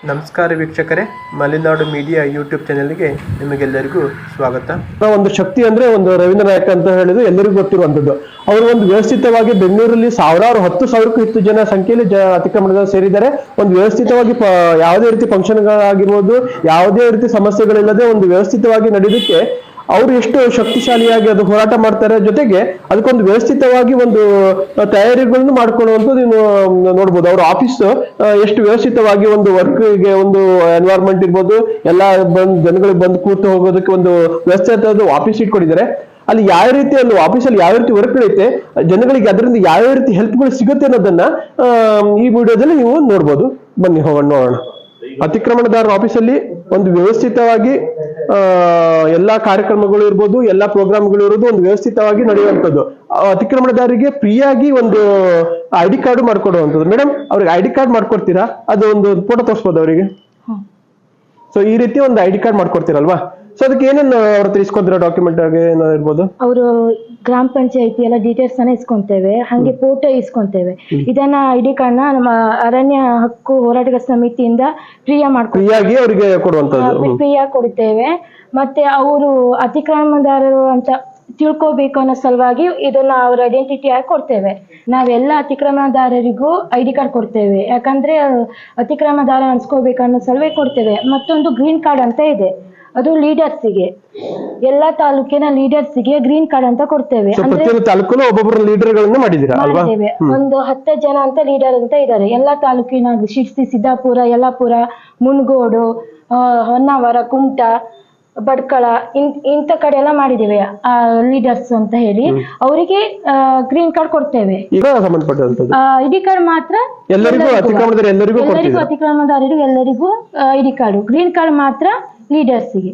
ನಮಸ್ಕಾರ ವೀಕ್ಷಕರೇ, Malenadu media YouTube ಚಾನೆಲ್ಗೆ ನಿಮಗೆಲ್ಲರಿಗೂ ಸ್ವಾಗತ. ಒಂದು ಶಕ್ತಿ ಅಂದ್ರೆ ಒಂದು ರವೀಂದ್ರ ನಾಯಕ್ ಅಂತ ಹೇಳಿದ್ರೆ ಎಲ್ಲರಿಗೂ ಗೊತ್ತಿರುವಂತದ್ದು. ಅವರು ಒಂದು ವ್ಯವಸ್ಥಿತವಾಗಿ ಬೆಂಗಳೂರಲ್ಲಿ 10,000ಕ್ಕೂ ಹೆಚ್ಚು ಜನ ಸಂಖ್ಯೆಯಲ್ಲಿ ಅತಿಕ್ರಮಣದ ಸೇರಿದ್ದಾರೆ. ಒಂದು ವ್ಯವಸ್ಥಿತವಾಗಿ ಯಾವುದೇ ರೀತಿ ಫಂಕ್ಷನ್ಗಳಾಗಿರ್ಬೋದು, ಯಾವುದೇ ರೀತಿ ಸಮಸ್ಯೆಗಳಿಲ್ಲದೆ ಒಂದು ವ್ಯವಸ್ಥಿತವಾಗಿ ನಡೆಯೋದಕ್ಕೆ ಅವರು ಎಷ್ಟು ಶಕ್ತಿಶಾಲಿಯಾಗಿ ಅದು ಹೋರಾಟ ಮಾಡ್ತಾರೆ. ಜೊತೆಗೆ ಅದಕ್ಕೊಂದು ವ್ಯವಸ್ಥಿತವಾಗಿ ಒಂದು ತಯಾರಿಗಳನ್ನು ಮಾಡ್ಕೊಳ್ಳುವಂಥದ್ದು ನೀವು ನೋಡ್ಬೋದು. ಅವ್ರ ಆಫೀಸ್ ಎಷ್ಟು ವ್ಯವಸ್ಥಿತವಾಗಿ ಒಂದು ವರ್ಕ್ಗೆ ಒಂದು ಎನ್ವೈರನ್ಮೆಂಟ್ ಇರ್ಬೋದು, ಎಲ್ಲ ಜನಗಳಿಗೆ ಬಂದು ಕೂತು ಹೋಗೋದಕ್ಕೆ ಒಂದು ವ್ಯವಸ್ಥಿತ ಆಫೀಸ್ ಇಟ್ಕೊಂಡಿದ್ದಾರೆ. ಅಲ್ಲಿ ಯಾವ ರೀತಿ ಒಂದು ಆಫೀಸಲ್ಲಿ ಯಾವ ರೀತಿ ವರ್ಕ್ ನಡೆಯುತ್ತೆ, ಜನಗಳಿಗೆ ಅದರಿಂದ ಯಾವ ರೀತಿ ಹೆಲ್ಪ್ಗಳು ಸಿಗುತ್ತೆ ಅನ್ನೋದನ್ನ ಈ ವಿಡಿಯೋದಲ್ಲಿ ನೀವು ನೋಡ್ಬೋದು. ಬನ್ನಿ ಹೋಗೋಣ, ನೋಡೋಣ. ಅತಿಕ್ರಮಣದಾರರ ಆಫೀಸಲ್ಲಿ ಒಂದು ವ್ಯವಸ್ಥಿತವಾಗಿ ಎಲ್ಲಾ ಕಾರ್ಯಕ್ರಮಗಳು ಇರ್ಬೋದು, ಎಲ್ಲಾ ಪ್ರೋಗ್ರಾಮ್ಗಳು ಇರೋದು ಒಂದು ವ್ಯವಸ್ಥಿತವಾಗಿ ನಡೆಯುವಂಥದ್ದು. ಅತಿಕ್ರಮಣದಾರರಿಗೆ ಫ್ರೀಯಾಗಿ ಒಂದು ID ಕಾರ್ಡ್ ಮಾಡ್ಕೊಡುವಂಥದ್ದು. ಮೇಡಮ್, ಅವ್ರಿಗೆ ID ಕಾರ್ಡ್ ಮಾಡ್ಕೊಡ್ತೀರಾ? ಅದು ಒಂದು ಫೋಟೋ ತೋರಿಸ್ಬೋದು ಅವರಿಗೆ. ಸೊ ಈ ರೀತಿ ಒಂದು ID ಕಾರ್ಡ್ ಮಾಡ್ಕೊಡ್ತೀರಲ್ವಾ? ಸೊ ಅದಕ್ಕೆ ಏನೇನು ಅವ್ರ ಹತ್ರ ಇಸ್ಕೊಂತೀರಾ? ಡಾಕ್ಯುಮೆಂಟ್ ಆಗಿ ಏನಾದ್ರು ಇರ್ಬೋದು. ಅವರು ಗ್ರಾಮ ಪಂಚಾಯತಿ ಎಲ್ಲ ಡೀಟೇಲ್ಸ್ ಅನ್ನ ಇಸ್ಕೊಂತೇವೆ, ಹಂಗೆ ಫೋಟೋ ಇಸ್ಕೊಂತೇವೆ. ಇದನ್ನ ID ಕಾರ್ಡ್ ನ ನಮ್ಮ ಅರಣ್ಯ ಹಕ್ಕು ಹೋರಾಟಗಾರ ಸಮಿತಿಯಿಂದ ಫ್ರೀಯಾಗಿ ಅವರಿಗೆ ಕೊಡುವಂತದ್ದು, ಫ್ರೀಯಾಗಿ ಕೊಡುತ್ತೇವೆ. ಮತ್ತೆ ಅವರು ಅತಿಕ್ರಮಣದಾರರು ಅಂತ ತಿಳ್ಕೋಬೇಕು ಅನ್ನೋ ಸಲುವಾಗಿ ಇದನ್ನ ಅವ್ರ ಐಡೆಂಟಿಟಿ ಆಗಿ ಕೊಡ್ತೇವೆ. ನಾವೆಲ್ಲ ಅತಿಕ್ರಮಣದಾರರಿಗೂ ID ಕಾರ್ಡ್ ಕೊಡ್ತೇವೆ, ಯಾಕಂದ್ರೆ ಅತಿಕ್ರಮಣದಾರ ಅನ್ಸ್ಕೋಬೇಕು ಅನ್ನೋ ಸಲುವಾಗಿ ಕೊಡ್ತೇವೆ. ಮತ್ತೊಂದು ಗ್ರೀನ್ ಕಾರ್ಡ್ ಅಂತ ಇದೆ, ಅದು ಲೀಡರ್ಸ್ಗೆ, ಎಲ್ಲಾ ತಾಲೂಕಿನ ಲೀಡರ್ಸ್ಗೆ ಗ್ರೀನ್ ಕಾರ್ಡ್ ಅಂತ ಕೊಡ್ತೇವೆ. ಒಬ್ಬೊಬ್ಬರು ಲೀಡರ್ಗಳನ್ನ ಮಾಡಿದೀರಾ ಅಲ್ವಾ? ಒಂದು 10 ಜನ ಅಂತ ಲೀಡರ್ ಅಂತ ಇದ್ದಾರೆ. ಎಲ್ಲಾ ತಾಲೂಕಿನ ಶಿರ್ಸಿ, ಸಿದ್ದಾಪುರ, ಯಲ್ಲಾಪುರ, ಮುನಗೋಡು, ಹೊನ್ನಾವರ, ಕುಮಟಾ, ಬಡ್ಕಳ ಇಂಥ ಕಡೆ ಎಲ್ಲ ಮಾಡಿದ್ದೇವೆ ಲೀಡರ್ಸ್ ಅಂತ ಹೇಳಿ. ಅವರಿಗೆ ಗ್ರೀನ್ ಕಾರ್ಡ್ ಕೊಡ್ತೇವೆ. ID ಕಾರ್ಡ್ ಮಾತ್ರ ಎಲ್ಲರಿಗೂ ಅತಿಕ್ರಮಣದಾರರಿಗೂ ಎಲ್ಲರಿಗೂ ID ಕಾರ್ಡ್, ಗ್ರೀನ್ ಕಾರ್ಡ್ ಮಾತ್ರ ಲೀಡರ್ಸ್ಗೆ.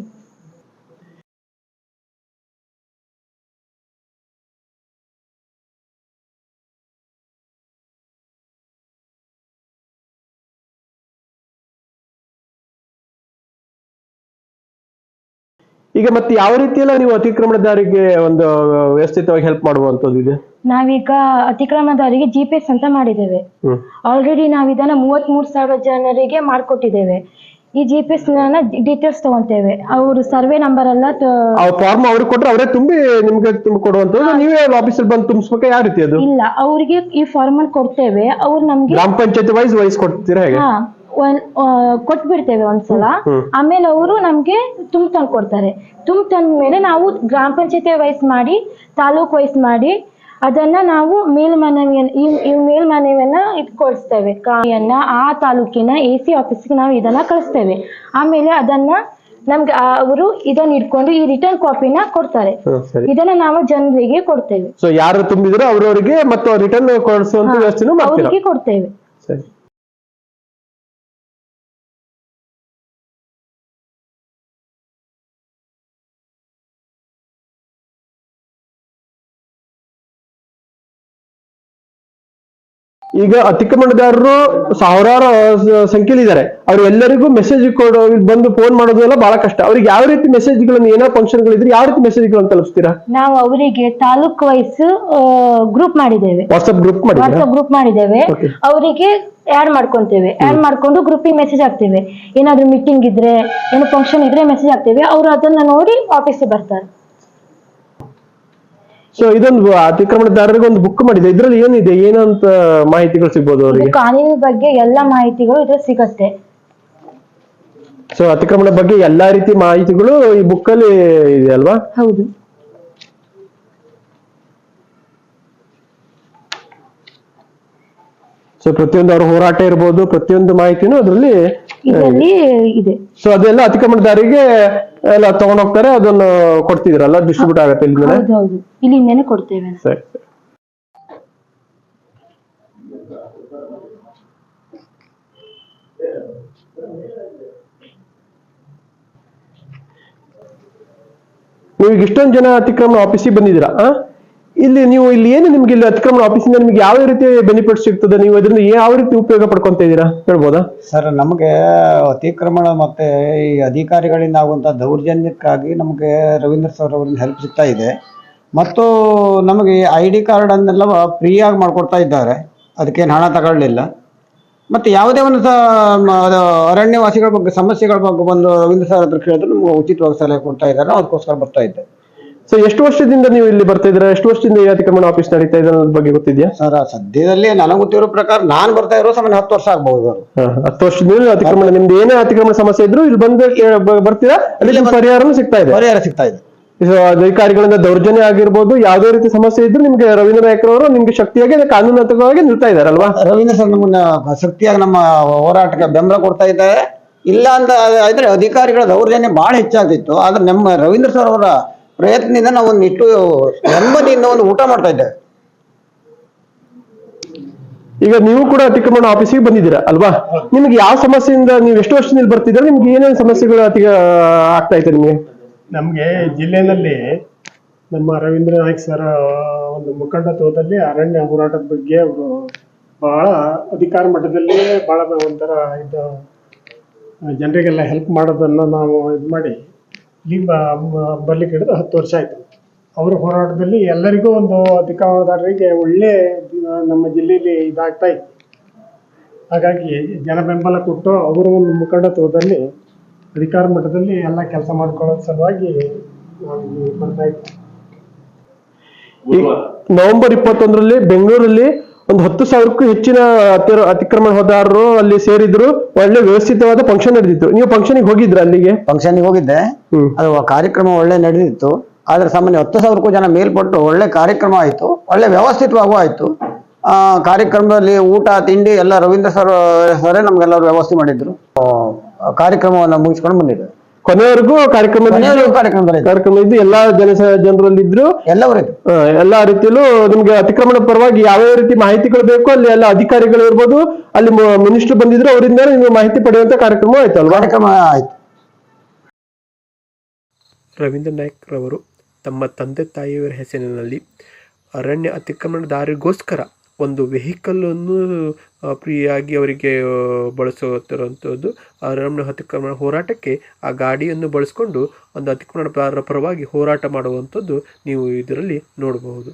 ಈಗ ಮತ್ತೆ ಯಾವ ರೀತಿಯೆಲ್ಲ ನೀವು ಅತಿಕ್ರಮಣದಾರಿಗೆ ಒಂದು ವ್ಯವಸ್ಥಿತವಾಗಿ ಹೆಲ್ಪ್ ಮಾಡುವಂತದ್ದು ಇದೆ? ನಾವೀಗ ಅತಿಕ್ರಮಣದಾರಿಗೆ GPS ಅಂತ ಮಾಡಿದ್ದೇವೆ. ಆಲ್ರೆಡಿ ನಾವು ಇದನ್ನ 33,000 ಜನರಿಗೆ ಮಾಡ್ಕೊಟ್ಟಿದ್ದೇವೆ. ಈ GPS ಡೀಟೇಲ್ಸ್ ತಗೊಂತೇವೆ. ಅವರು ಸರ್ವೆ ನಂಬರ್ ಎಲ್ಲ ಫಾರ್ಮ್ ಅವ್ರಿಗೆ ಕೊಟ್ರೆ ಅವರೇ ತುಂಬಿ ನಿಮ್ಗೆ ತುಂಬಿ ಕೊಡುವಂತದ್ದು, ನೀವೇ ಆಫೀಸಲ್ಲಿ ಬಂದು ತುಂಬಿಸ್ಬೇಕು? ಯಾವ ರೀತಿ ಅದು? ಇಲ್ಲ, ಅವರಿಗೆ ಈ ಫಾರ್ಮ್ ಅಲ್ಲಿ ಕೊಡ್ತೇವೆ. ಅವ್ರು ನಮ್ಗೆ ಗ್ರಾಮ ಪಂಚಾಯತಿ ವೈಸ್ ಕೊಡ್ತೀರಾ ಹೇಗೆ? ಕೊಟ್ಬಿಡ್ತೇವೆ ಒಂದ್ಸಲ. ಆಮೇಲೆ ಅವರು ನಮ್ಗೆ ತಂದು ಕೊಡ್ತಾರೆ. ತಂದ ಮೇಲೆ ನಾವು ಗ್ರಾಮ ಪಂಚಾಯತಿ ವೈಸ್ ಮಾಡಿ, ತಾಲೂಕ್ ವೈಸ್ ಮಾಡಿ ಅದನ್ನ ನಾವು ಮೇಲ್ಮನವಿಯನ್ನ ಇಟ್ಕೊಳ್ಸ್ತೇವೆ. ಆ ತಾಲೂಕಿನ AC ಆಫೀಸ್ಗೆ ನಾವು ಇದನ್ನ ಕಳಿಸ್ತೇವೆ. ಆಮೇಲೆ ಅದನ್ನ ನಮ್ಗೆ ಅವರು ಇದನ್ನ ಇಟ್ಕೊಂಡು ಈ ರಿಟರ್ನ್ ಕಾಪಿನ ಕೊಡ್ತಾರೆ. ಇದನ್ನ ನಾವು ಜನರಿಗೆ ಕೊಡ್ತೇವೆ. ಸೊ ಯಾರು ತುಂಬಿದ್ರು ಅವರವರಿಗೆ ಮತ್ತೆ ರಿಟರ್ನ್ ಕೊಡಿಸುವಂತ ವ್ಯವಸ್ಥೆನೂ ಅವರಿಗೆ ಕೊಡ್ತೇವೆ. ಸರಿ. ಈಗ ಅತಿಕ್ರಮಣದಾರರು ಸಾವಿರಾರು ಸಂಖ್ಯೆಯಲ್ಲಿ ಇದ್ದಾರೆ. ಅವ್ರು ಎಲ್ಲರಿಗೂ ಮೆಸೇಜ್ ಕೊಡೋ ಬಂದು ಫೋನ್ ಮಾಡೋದೆಲ್ಲ ಬಹಳ ಕಷ್ಟ. ಅವ್ರಿಗೆ ಯಾವ ರೀತಿ ಮೆಸೇಜ್ಗಳನ್ನು, ಏನೋ ಫಂಕ್ಷನ್ಗಳಿದ್ರೆ ಯಾವ ರೀತಿ ಮೆಸೇಜ್ಗಳನ್ನು ತಲುಪಿಸ್ತೀರಾ? ನಾವು ಅವರಿಗೆ ತಾಲೂಕ್ ವೈಸ್ ಗ್ರೂಪ್ ಮಾಡಿದ್ದೇವೆ, ವಾಟ್ಸ್ಆಪ್ ಗ್ರೂಪ್ ಮಾಡಿದ್ದೇವೆ. ಅವರಿಗೆ ಆಡ್ ಮಾಡ್ಕೊಂತೇವೆ. ಆಡ್ ಮಾಡ್ಕೊಂಡು ಗ್ರೂಪಿಗೆ ಮೆಸೇಜ್ ಹಾಕ್ತೇವೆ. ಏನಾದ್ರು ಮೀಟಿಂಗ್ ಇದ್ರೆ, ಏನೋ ಫಂಕ್ಷನ್ ಇದ್ರೆ ಮೆಸೇಜ್ ಹಾಕ್ತೇವೆ. ಅವ್ರು ಅದನ್ನ ನೋಡಿ ಆಫೀಸಿಗೆ ಬರ್ತಾರೆ. ಸೊ ಇದೊಂದು ಅತಿಕ್ರಮಣದಾರರಿಗೆ ಒಂದು ಬುಕ್ ಮಾಡಿದೆ. ಇದ್ರಲ್ಲಿ ಏನಿದೆ, ಏನಂತ ಮಾಹಿತಿಗಳು ಸಿಗ್ಬೋದು ಅವರಿಗೆ? ಕಾನೂನಿನ ಬಗ್ಗೆ ಎಲ್ಲಾ ಮಾಹಿತಿಗಳು ಇದ್ರಲ್ಲಿ ಸಿಗತ್ತೆ. ಸೊ ಅತಿಕ್ರಮಣ ಬಗ್ಗೆ ಎಲ್ಲಾ ರೀತಿ ಮಾಹಿತಿಗಳು ಈ ಬುಕ್ ಅಲ್ಲಿ ಇದೆ ಅಲ್ವಾ? ಹೌದು. ಸೊ ಪ್ರತಿಯೊಂದು ಅವ್ರ ಹೋರಾಟ ಇರ್ಬೋದು, ಪ್ರತಿಯೊಂದು ಮಾಹಿತಿನೂ ಅದರಲ್ಲಿ ಇದೆ. ಸೊ ಅದೆಲ್ಲ ಅತಿಕ್ರಮಣದಾರಿಗೆ ಎಲ್ಲ ತಗೊಂಡ್ ಹೋಗ್ತಾರೆ, ಅದನ್ನು ಕೊಡ್ತಿದ್ರಲ್ಲ, ಡಿಸ್ಟ್ರಿಬ್ಯೂಟ್ ಆಗತ್ತೆ ಇಲ್ಲಿಂದನೇ ಕೊಡ್ತೇವೆ. ಸರಿ. ನೀವೀಗ ಇಷ್ಟೊಂದು ಜನ ಅತಿಕ್ರಮಣ ಆಫೀಸಿಗೆ ಬಂದಿದ್ದೀರಾ. ನೀವು ಏನು ನಿಮ್ಗೆ ಇಲ್ಲಿ ಅತಿಕ್ರಮಣ ಆಫೀಸಿಂದ ನಿಮ್ಗೆ ಯಾವ ರೀತಿ ಬೆನಿಫಿಟ್ ಸಿಗ್ತದೆ? ನೀವು ಅದರಿಂದ ಯಾವ ರೀತಿ ಉಪಯೋಗ ಪಡ್ಕೊಂತ ಇದ್ದೀರಾ ಹೇಳ್ಬೋದಾ? ಸರ್, ನಮಗೆ ಅತಿಕ್ರಮಣ ಮತ್ತೆ ಈ ಅಧಿಕಾರಿಗಳಿಂದ ಆಗುವಂತ ದೌರ್ಜನ್ಯಕ್ಕಾಗಿ ನಮಗೆ ರವೀಂದ್ರ ಸರ್ ಅವರಿಂದ ಹೆಲ್ಪ್ ಸಿಗ್ತಾ ಇದೆ. ಮತ್ತು ನಮಗೆ ID ಕಾರ್ಡ್ ಅನ್ನೆಲ್ಲ ಫ್ರೀಯಾಗಿ ಮಾಡ್ಕೊಡ್ತಾ ಇದ್ದಾರೆ. ಅದಕ್ಕೇನು ಹಣ ತಗೊಳ್ಳಿಲ್ಲ. ಮತ್ತು ಯಾವುದೇ ಒಂದು ಅರಣ್ಯವಾಸಿಗಳ ಬಗ್ಗೆ ಸಮಸ್ಯೆಗಳ ಬಗ್ಗೆ ಬಂದು ರವೀಂದ್ರ ಸರ್ ಹತ್ರ ಕೇಳಿದ್ರೆ ನಮ್ಗೆ ಉಚಿತವಾಗಿ ಸಲಹೆ ಕೊಡ್ತಾ ಇದ್ದಾರೆ. ಅದಕ್ಕೋಸ್ಕರ ಬರ್ತಾ ಇದ್ದೆ. ಸೊ ಎಷ್ಟು ವರ್ಷದಿಂದ ನೀವು ಇಲ್ಲಿ ಬರ್ತಾ ಇದ್ದೀರಾ? ಎಷ್ಟು ವರ್ಷದಿಂದ ಈ ಅತಿಕ್ರಮಣ ಆಫೀಸ್ ನಡೀತಾ ಇದೆ ಅನ್ನೋದ್ರ ಬಗ್ಗೆ ಗೊತ್ತಿದೆಯಾ? ಸರ್ ಸದ್ಯದಲ್ಲಿ ನನಗೆ ಗೊತ್ತಿರೋ ಪ್ರಕಾರ ನಾನು ಬರ್ತಾ ಇರೋ ಸಮಯ 10 ವರ್ಷ ಆಗ್ಬಹುದು. 10 ವರ್ಷದಿಂದ ಅತಿಕ್ರಮಣ, ನಿಮ್ದು ಏನೇ ಅತಿಕ್ರಮಣ ಸಮಸ್ಯೆ ಇದ್ರು ಇಲ್ಲಿ ಬಂದು ಬರ್ತೀರಾ, ಅಲ್ಲಿ ಪರಿಹಾರನೂ ಸಿಗ್ತಾ ಇದೆ. ಪರಿಹಾರ ಸಿಗ್ತಾ ಇದೆ. ಅಧಿಕಾರಿಗಳಿಂದ ದೌರ್ಜನ್ಯ ಆಗಿರ್ಬೋದು, ಯಾವುದೇ ರೀತಿ ಸಮಸ್ಯೆ ಇದ್ರು ನಿಮ್ಗೆ ರವೀಂದ್ರ ನಾಯ್ಕರವರು ನಿಮ್ಗೆ ಶಕ್ತಿಯಾಗಿ ಕಾನೂನಾತ್ಮಕವಾಗಿ ನಿಲ್ತಾ ಇದಾರಲ್ವಾ? ರವೀಂದ್ರ ಸರ್ ನಮ್ಮನ್ನ ಶಕ್ತಿಯಾಗಿ ನಮ್ಮ ಹೋರಾಟಕ್ಕೆ ಬೆಂಬಲ ಕೊಡ್ತಾ ಇದ್ದಾರೆ. ಇಲ್ಲ ಅಂತ ಇದ್ರೆ ಅಧಿಕಾರಿಗಳ ದೌರ್ಜನ್ಯ ಬಹಳ ಹೆಚ್ಚಾಗ್ತಿತ್ತು. ಆದ್ರೆ ನಮ್ಮ ರವೀಂದ್ರ ಸರ್ ಅವರ ಪ್ರಯತ್ನದಿಂದ ನಾವು ಒಂದು ಇಟ್ಟು ನೆಮ್ಮದಿಯಿಂದ ಒಂದು ಊಟ ಮಾಡ್ತಾ ಇದ್ದೇವೆ. ಈಗ ನೀವು ಕೂಡ ಅತಿಕ್ರಮಣ ಆಫೀಸಿಗೆ ಬಂದಿದ್ದೀರಾ ಅಲ್ವಾ? ನಿಮ್ಗೆ ಯಾವ ಸಮಸ್ಯೆಯಿಂದ, ನೀವು ಎಷ್ಟು ವರ್ಷದಿಂದ ಬರ್ತಿದ್ದೀರಾ, ನಿಮ್ಗೆ ಏನೇನು ಸಮಸ್ಯೆಗಳು ಆಗ್ತಾ ಇದೆ ನಿಮ್ಗೆ? ನಮಗೆ ಜಿಲ್ಲೆಯಲ್ಲಿ ನಮ್ಮ ರವೀಂದ್ರ ನಾಯ್ಕ್ ಸರ್ ಒಂದು ಮುಖಂಡತ್ವದಲ್ಲಿ ಅರಣ್ಯ ಹೋರಾಟದ ಬಗ್ಗೆ ಅವರು ಬಹಳ ಅಧಿಕಾರ ಮಟ್ಟದಲ್ಲಿ ಬಹಳ ಒಂಥರ ಇದು ಜನರಿಗೆಲ್ಲ ಹೆಲ್ಪ್ ಮಾಡೋದನ್ನು ನಾವು ಇದು ಮಾಡಿ ಇಲ್ಲಿ ಬರ್ಲಿಕ್ಕೆ ಹಿಡಿದು 10 ವರ್ಷ ಆಯಿತು. ಅವರ ಹೋರಾಟದಲ್ಲಿ ಎಲ್ಲರಿಗೂ ಒಂದು ಅಧಿಕಾರದಾರರಿಗೆ ಒಳ್ಳೆ ನಮ್ಮ ಜಿಲ್ಲೆಯಲ್ಲಿ ಇದಾಗ್ತಾ ಇತ್ತು. ಹಾಗಾಗಿ ಜನ ಬೆಂಬಲ ಕೊಟ್ಟು ಅವರ ಒಂದು ಮುಖಂಡತ್ವದಲ್ಲಿ ಅಧಿಕಾರ ಮಟ್ಟದಲ್ಲಿ ಎಲ್ಲ ಕೆಲಸ ಮಾಡ್ಕೊಳ್ಳೋ ಸಲುವಾಗಿ ನಾವು ಬರ್ತಾ ಇದ್ವಿ. ನವೆಂಬರ್ 21ರಲ್ಲಿ ಬೆಂಗಳೂರಲ್ಲಿ ಒಂದು 10,000ಕ್ಕೂ ಹೆಚ್ಚಿನ ಅತಿಕ್ರಮಣ ಹೋದಾರರು ಅಲ್ಲಿ ಸೇರಿದ್ರು. ಒಳ್ಳೆ ವ್ಯವಸ್ಥಿತವಾದ ಫಂಕ್ಷನ್ ನಡೆದಿತ್ತು. ನೀವು ಫಂಕ್ಷನ್ಗೆ ಹೋಗಿದ್ರ? ಅಲ್ಲಿಗೆ ಫಂಕ್ಷನ್ಗೆ ಹೋಗಿದ್ದೆ. ಅದು ಕಾರ್ಯಕ್ರಮ ಒಳ್ಳೆ ನಡೆದಿತ್ತು. ಆದ್ರೆ ಸಾಮಾನ್ಯ 10,000ಕ್ಕೂ ಜನ ಮೇಲ್ಪಟ್ಟು ಒಳ್ಳೆ ಕಾರ್ಯಕ್ರಮ ಆಯಿತು. ಒಳ್ಳೆ ವ್ಯವಸ್ಥಿತವಾಗೂ ಆಯಿತು. ಕಾರ್ಯಕ್ರಮದಲ್ಲಿ ಊಟ ತಿಂಡಿ ಎಲ್ಲ ರವೀಂದ್ರ ಸರೇ ನಮ್ಗೆಲ್ಲರೂ ವ್ಯವಸ್ಥೆ ಮಾಡಿದ್ರು. ಕಾರ್ಯಕ್ರಮವನ್ನು ಮುಗಿಸ್ಕೊಂಡು ಬಂದಿದ್ದೆ. ಕೊನೆಯವರೆಗೂ ಕಾರ್ಯಕ್ರಮ ಇದ್ದು ಎಲ್ಲಾ ಜನರಲ್ಲಿದ್ರು, ಎಲ್ಲಾ ರೀತಿಯಲ್ಲೂ ನಿಮ್ಗೆ ಅತಿಕ್ರಮಣ ಪರವಾಗಿ ಯಾವ ರೀತಿ ಮಾಹಿತಿಗಳು ಬೇಕು ಅಲ್ಲಿ ಎಲ್ಲ ಅಧಿಕಾರಿಗಳು ಇರ್ಬೋದು, ಅಲ್ಲಿ ಮಿನಿಸ್ಟರ್ ಬಂದಿದ್ರು, ಅವರಿಂದ ನಿಮ್ಗೆ ಮಾಹಿತಿ ಪಡೆಯುವಂತ ಕಾರ್ಯಕ್ರಮ ಆಯ್ತು ಅಲ್ವಾ? ಕಾರ್ಯಕ್ರಮ ಆಯ್ತು. ರವೀಂದ್ರ ನಾಯ್ಕ್ ರವರು ತಮ್ಮ ತಂದೆ ತಾಯಿಯವರ ಹೆಸರಿನಲ್ಲಿ ಅರಣ್ಯ ಅತಿಕ್ರಮಣದಾರರಿಗೋಸ್ಕರ ಒಂದು ವೆಹಿಕಲನ್ನು ಫ್ರೀಯಾಗಿ ಅವರಿಗೆ ಬಳಸುತ್ತಿರುವಂಥದ್ದು. ಅರಣ್ಯ ಅತಿಕ್ರಮಣ ಹೋರಾಟಕ್ಕೆ ಆ ಗಾಡಿಯನ್ನು ಬಳಸಿಕೊಂಡು ಒಂದು ಅತಿಕ್ರಮಣದಾರರ ಪರವಾಗಿ ಹೋರಾಟ ಮಾಡುವಂಥದ್ದು ನೀವು ಇದರಲ್ಲಿ ನೋಡಬಹುದು.